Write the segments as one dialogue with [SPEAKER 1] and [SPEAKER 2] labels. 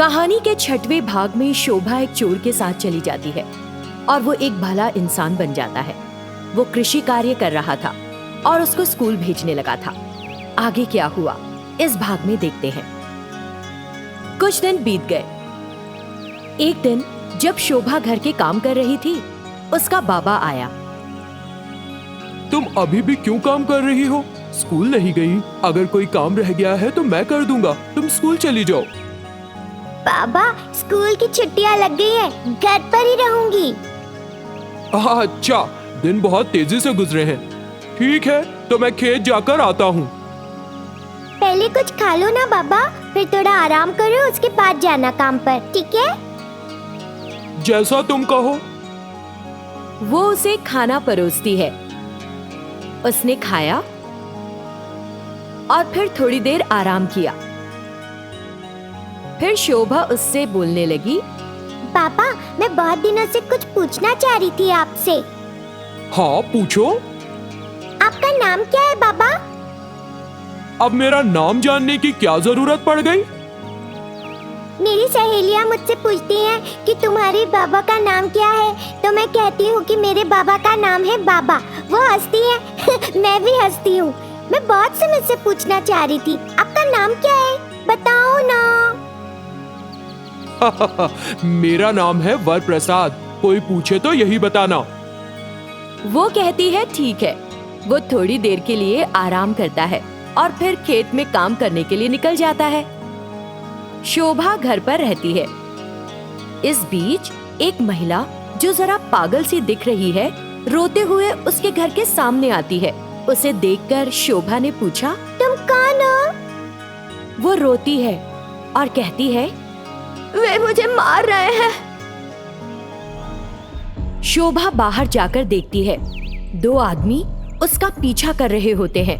[SPEAKER 1] कहानी के 6वें भाग में शोभा एक चोर के साथ चली जाती है और वो एक भला इंसान बन जाता है। वो कृषि कार्य कर रहा था और उसको स्कूल भेजने लगा था। आगे क्या हुआ इस भाग में देखते हैं। कुछ दिन बीत गए। एक दिन जब शोभा घर के काम कर रही थी, उसका बाबा आया।
[SPEAKER 2] तुम अभी भी क्यों काम कर रही हो? स्कूल नहीं गई? अगर कोई काम रह गया है तो मैं कर दूंगा, तुम स्कूल चली जाओ।
[SPEAKER 3] पापा, स्कूल की छुट्टियां लग गई है, घर पर ही रहूंगी।
[SPEAKER 2] अच्छा, दिन बहुत तेजी से गुजरे हैं। ठीक है, तो मैं खेत जाकर आता हूँ।
[SPEAKER 3] पहले कुछ खा लो ना बाबा, फिर थोड़ा आराम करो, उसके बाद जाना काम पर, ठीक है?
[SPEAKER 2] जैसा तुम कहो।
[SPEAKER 1] वो उसे खाना परोसती है। उसने खाया और फिर थोड़ी देर आराम किया। फिर शोभा उससे बोलने लगी,
[SPEAKER 3] पापा, मैं बहुत दिनों से कुछ पूछना चाह रही थी आपसे।
[SPEAKER 2] हाँ, पूछो।
[SPEAKER 3] आपका नाम क्या है बाबा?
[SPEAKER 2] अब मेरा नाम जानने की क्या जरूरत पड़ गई?
[SPEAKER 3] मेरी सहेलियां मुझसे पूछती हैं कि तुम्हारे बाबा का नाम क्या है, तो मैं कहती हूँ कि मेरे बाबा का नाम है बाबा। वो हंसती है मैं भी हंसती हूँ। मैं बहुत समय से पूछना चाह रही थी, आपका नाम क्या है, बताओ ना।
[SPEAKER 2] मेरा नाम है वरप्रसाद, कोई पूछे तो यही बताना।
[SPEAKER 1] वो कहती है ठीक है। वो थोड़ी देर के लिए आराम करता है और फिर खेत में काम करने के लिए निकल जाता है। शोभा घर पर रहती है। इस बीच एक महिला जो जरा पागल सी दिख रही है, रोते हुए उसके घर के सामने आती है। उसे देखकर शोभा ने पूछा,
[SPEAKER 3] तुम कौन हो?
[SPEAKER 1] वो रोती है और कहती है, वे मुझे मार रहे हैं। शोभा बाहर जाकर देखती है, 2 आदमी उसका पीछा कर रहे होते हैं।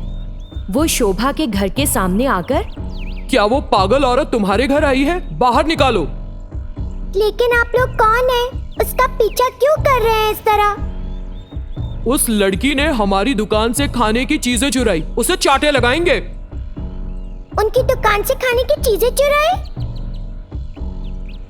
[SPEAKER 1] वो शोभा के घर के सामने आकर,
[SPEAKER 2] क्या वो पागल औरत तुम्हारे घर आई है? बाहर निकालो।
[SPEAKER 3] लेकिन आप लोग कौन हैं? उसका पीछा क्यों कर रहे हैं इस तरह?
[SPEAKER 2] उस लड़की ने हमारी दुकान से खाने की चीजें चुराई, उसे चाटे लगाएंगे।
[SPEAKER 3] उनकी दुकान से खाने की चीजें चुराई?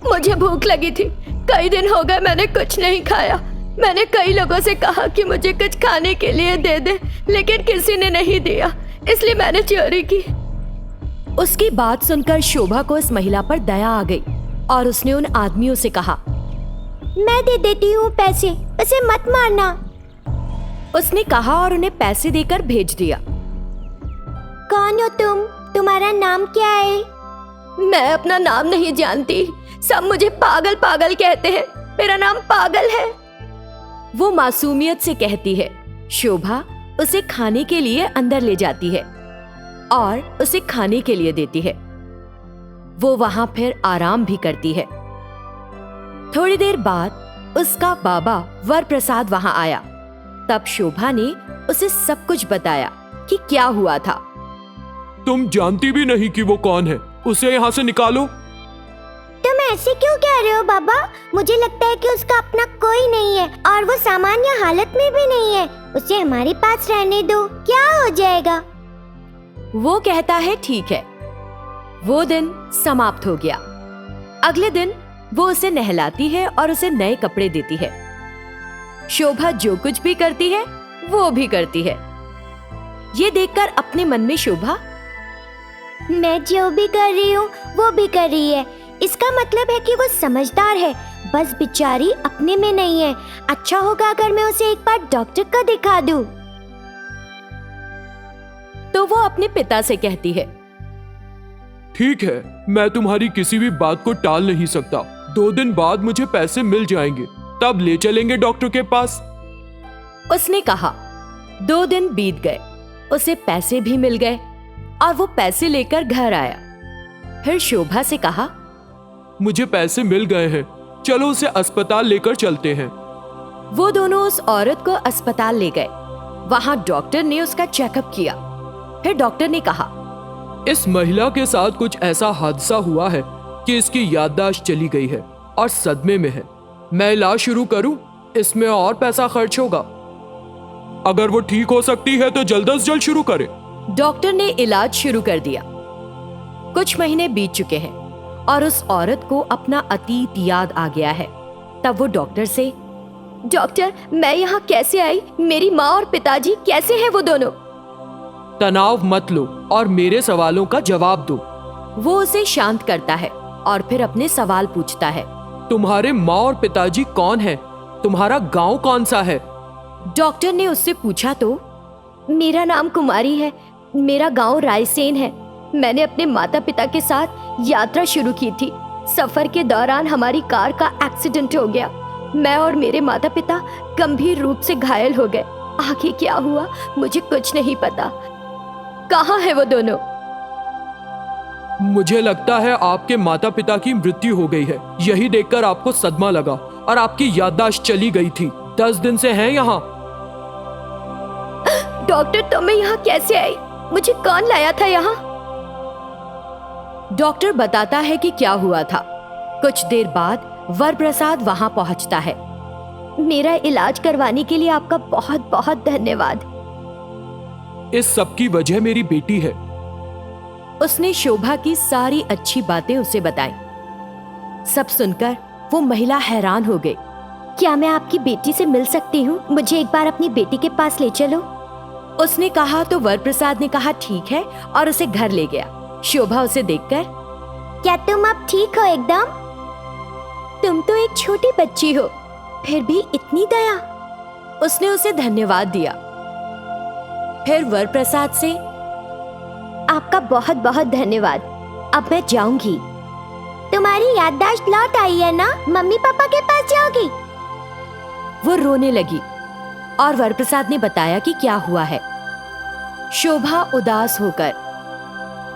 [SPEAKER 1] मुझे भूख लगी थी, कई दिन हो गए मैंने कुछ नहीं खाया। मैंने कई लोगों से कहा कि मुझे कुछ खाने के लिए दे दे, लेकिन किसी ने नहीं दिया, इसलिए मैंने चोरी की। उसकी बात सुनकर शोभा को इस महिला पर दया आ गई और उसने उन आदमियों से कहा,
[SPEAKER 3] मैं दे देती हूँ पैसे, उसे मत मारना।
[SPEAKER 1] उसने कहा और उन्हें पैसे देकर भेज दिया।
[SPEAKER 3] कौन हो तुम? तुम्हारा नाम क्या है?
[SPEAKER 1] मैं अपना नाम नहीं जानती, सब मुझे पागल पागल कहते हैं। मेरा नाम पागल है, वो मासूमियत से कहती है। शोभा उसे खाने के लिए अंदर ले जाती है और उसे खाने के लिए देती है। वो वहां फिर आराम भी करती है। थोड़ी देर बाद उसका बाबा वरप्रसाद वहां आया। तब शोभा ने उसे सब कुछ बताया कि क्या हुआ था।
[SPEAKER 2] तुम जानती भी नहीं कि वो कौन है, उसे यहाँ से निकालो।
[SPEAKER 3] तुम ऐसे क्यों कह रहे हो बाबा? मुझे लगता है कि उसका अपना कोई नहीं है और वो सामान्य हालत में भी नहीं है। उसे हमारे पास रहने दो, क्या हो जाएगा?
[SPEAKER 1] वो कहता है ठीक है। वो दिन समाप्त हो गया। अगले दिन वो उसे नहलाती है और उसे नए कपड़े देती है। शोभा जो कुछ भी करती है वो भी करती है। ये देखकर अपने मन में शोभा,
[SPEAKER 3] मैं जो भी कर रही हूँ वो भी कर रही है, इसका मतलब है कि वो समझदार है, बस बेचारी अपने में नहीं है। अच्छा होगा अगर मैं उसे एक बार डॉक्टर को दिखा दूं।
[SPEAKER 1] तो वो अपने पिता से कहती है,
[SPEAKER 2] ठीक है, मैं तुम्हारी किसी भी बात को टाल नहीं सकता। 2 दिन बाद मुझे पैसे मिल जाएंगे, तब ले चलेंगे डॉक्टर के पास।
[SPEAKER 1] उसने कहा। 2 दिन बीत गए, उसे पैसे भी मिल गए और वो पैसे लेकर घर आया। फिर शोभा से कहा,
[SPEAKER 2] मुझे पैसे मिल गए हैं, चलो उसे अस्पताल लेकर चलते हैं।
[SPEAKER 1] वो दोनों उस औरत को अस्पताल ले गए। वहां डॉक्टर ने उसका चेकअप किया। फिर डॉक्टर ने कहा,
[SPEAKER 2] इस महिला के साथ कुछ ऐसा हादसा हुआ है कि इसकी याददाश्त चली गई है और सदमे में है। मैं इलाज शुरू करूं? इसमें और पैसा खर्च होगा। अगर वो ठीक हो सकती है तो जल्द से जल्द शुरू करें।
[SPEAKER 1] डॉक्टर ने इलाज शुरू कर दिया। कुछ महीने बीत चुके हैं और उस औरत को अपना अतीत याद आ गया है। तब वो डॉक्टर से, डॉक्टर मैं यहाँ कैसे आई, मेरी माँ और पिताजी कैसे हैं वो दोनों?
[SPEAKER 2] तनाव मत लो और मेरे सवालों का जवाब दो।
[SPEAKER 1] वो उसे शांत करता है और फिर अपने सवाल पूछता है।
[SPEAKER 2] तुम्हारे माँ और पिताजी कौन है? तुम्हारा गांव कौन सा है?
[SPEAKER 1] डॉक्टर ने उससे पूछा तो, मेरा नाम कुमारी है, मेरा गांव रायसेन है। मैंने अपने माता पिता के साथ यात्रा शुरू की थी। सफर के दौरान हमारी कार का एक्सीडेंट हो गया। मैं और मेरे माता पिता गंभीर रूप से घायल हो गए। आगे क्या हुआ मुझे कुछ नहीं पता। कहाँ है वो दोनों?
[SPEAKER 2] मुझे लगता है आपके माता पिता की मृत्यु हो गई है। यही देखकर आपको सदमा लगा और आपकी याददाश्त चली गई थी। 10 दिन से हैं यहाँ।
[SPEAKER 1] डॉक्टर तो मैं यहाँ कैसे आई? मुझे कौन लाया था यहाँ? डॉक्टर बताता है कि क्या हुआ था। कुछ देर बाद वरप्रसाद वहां पहुंचता है। मेरा इलाज करवाने के लिए आपका बहुत बहुत धन्यवाद।
[SPEAKER 2] इस सब की वजह मेरी बेटी है।
[SPEAKER 1] उसने शोभा की सारी अच्छी बातें उसे बताई। सब सुनकर वो महिला हैरान हो गई। क्या मैं आपकी बेटी से मिल सकती हूँ? मुझे एक बार अपनी बेटी के पास ले चलो। उसने कहा तो वरप्रसाद ने कहा ठीक है और उसे घर ले गया। शोभा उसे देखकर,
[SPEAKER 3] क्या तुम अब ठीक हो एकदम?
[SPEAKER 1] तुम तो एक छोटी बच्ची हो, फिर भी इतनी दया। उसने उसे धन्यवाद दिया। फिर वरप्रसाद से,
[SPEAKER 3] आपका बहुत बहुत धन्यवाद। अब मैं जाऊंगी। तुम्हारी याददाश्त लौट आई है ना? मम्मी पापा के पास जाओगी?
[SPEAKER 1] वो रोने लगी और वरप्रसाद ने बताया कि क्या हुआ है। शोभा उदास होकर,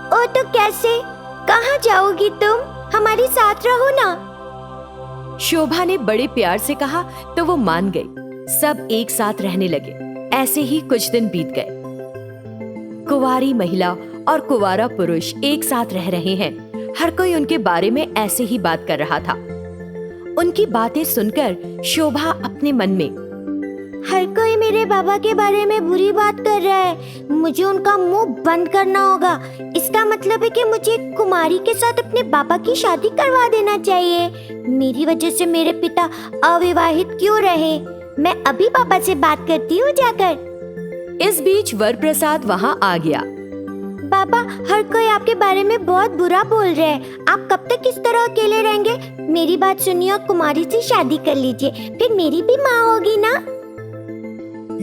[SPEAKER 3] ओ तो कैसे? कहाँ जाओगी तुम? हमारे साथ रहो ना।
[SPEAKER 1] शोभा ने बड़े प्यार से कहा तो वो मान गई। सब एक साथ रहने लगे। ऐसे ही कुछ दिन बीत गए। कुंवारी महिला और कुंवारा पुरुष एक साथ रह रहे हैं। हर कोई उनके बारे में ऐसे ही बात कर रहा था। उनकी बातें सुनकर शोभा अपने मन में,
[SPEAKER 3] हर कोई मेरे बाबा के बारे में बुरी बात कर रहा है। मुझे उनका मुंह बंद करना होगा। इसका मतलब है कि मुझे कुमारी के साथ अपने बाबा की शादी करवा देना चाहिए। मेरी वजह से मेरे पिता अविवाहित क्यों रहे? मैं अभी पापा से बात करती हूँ जाकर।
[SPEAKER 1] इस बीच वरप्रसाद वहाँ आ गया।
[SPEAKER 3] पापा, हर कोई आपके बारे में बहुत बुरा बोल रहे हैं। आप कब तक इस तरह अकेले रहेंगे? मेरी बात सुनिए और कुमारी से शादी कर लीजिए, फिर मेरी भी माँ होगी ना।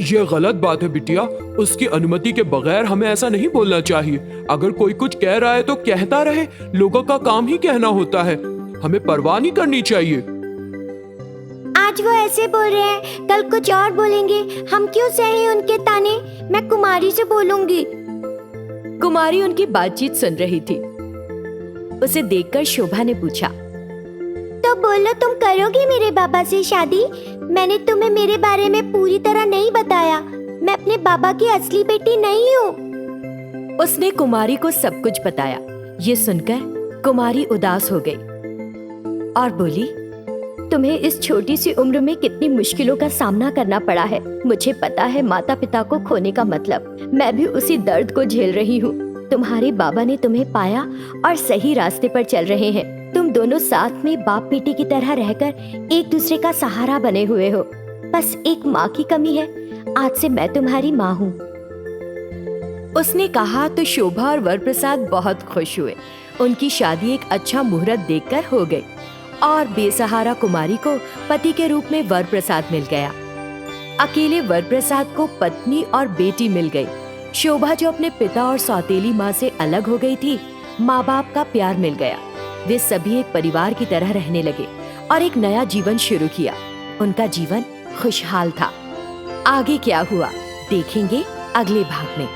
[SPEAKER 2] ये गलत बात है बिटिया। उसकी अनुमति के बगैर हमें ऐसा नहीं बोलना चाहिए। अगर कोई कुछ कह रहा है तो कहता रहे। लोगों का काम ही कहना होता है। हमें परवाह नहीं करनी चाहिए।
[SPEAKER 3] आज वो ऐसे बोल रहे हैं, कल कुछ और बोलेंगे। हम क्यों सहे उनके ताने? मैं कुमारी से बोलूंगी।
[SPEAKER 1] कुमारी उनकी बातचीत सुन रही थी। उसे देखकर शोभा ने पूछा,
[SPEAKER 3] तो बोलो, तुम करोगी मेरे बाबा से शादी? मैंने तुम्हें मेरे बारे में पूरी तरह नहीं बताया। मैं अपने बाबा की असली बेटी नहीं हूँ।
[SPEAKER 1] उसने कुमारी को सब कुछ बताया। ये सुनकर कुमारी उदास हो गई और बोली, तुम्हें इस छोटी सी उम्र में कितनी मुश्किलों का सामना करना पड़ा है। मुझे पता है माता पिता को खोने का मतलब। मैं भी उसी दर्द को झेल रही हूँ। तुम्हारे बाबा ने तुम्हें पाया और सही रास्ते पर चल रहे हैं। तुम दोनों साथ में बाप बेटी की तरह रहकर एक दूसरे का सहारा बने हुए हो। बस एक माँ की कमी है। आज से मैं तुम्हारी माँ हूँ। उसने कहा तो शोभा और वरप्रसाद बहुत खुश हुए। उनकी शादी एक अच्छा मुहूर्त देखकर हो गई और बेसहारा कुमारी को पति के रूप में वरप्रसाद मिल गया। अकेले वरप्रसाद को पत्नी और बेटी मिल गई। शोभा जो अपने पिता और सौतेली माँ से अलग हो गई थी, माँ बाप का प्यार मिल गया। वे सभी एक परिवार की तरह रहने लगे और एक नया जीवन शुरू किया। उनका जीवन खुशहाल था। आगे क्या हुआ देखेंगे अगले भाग में।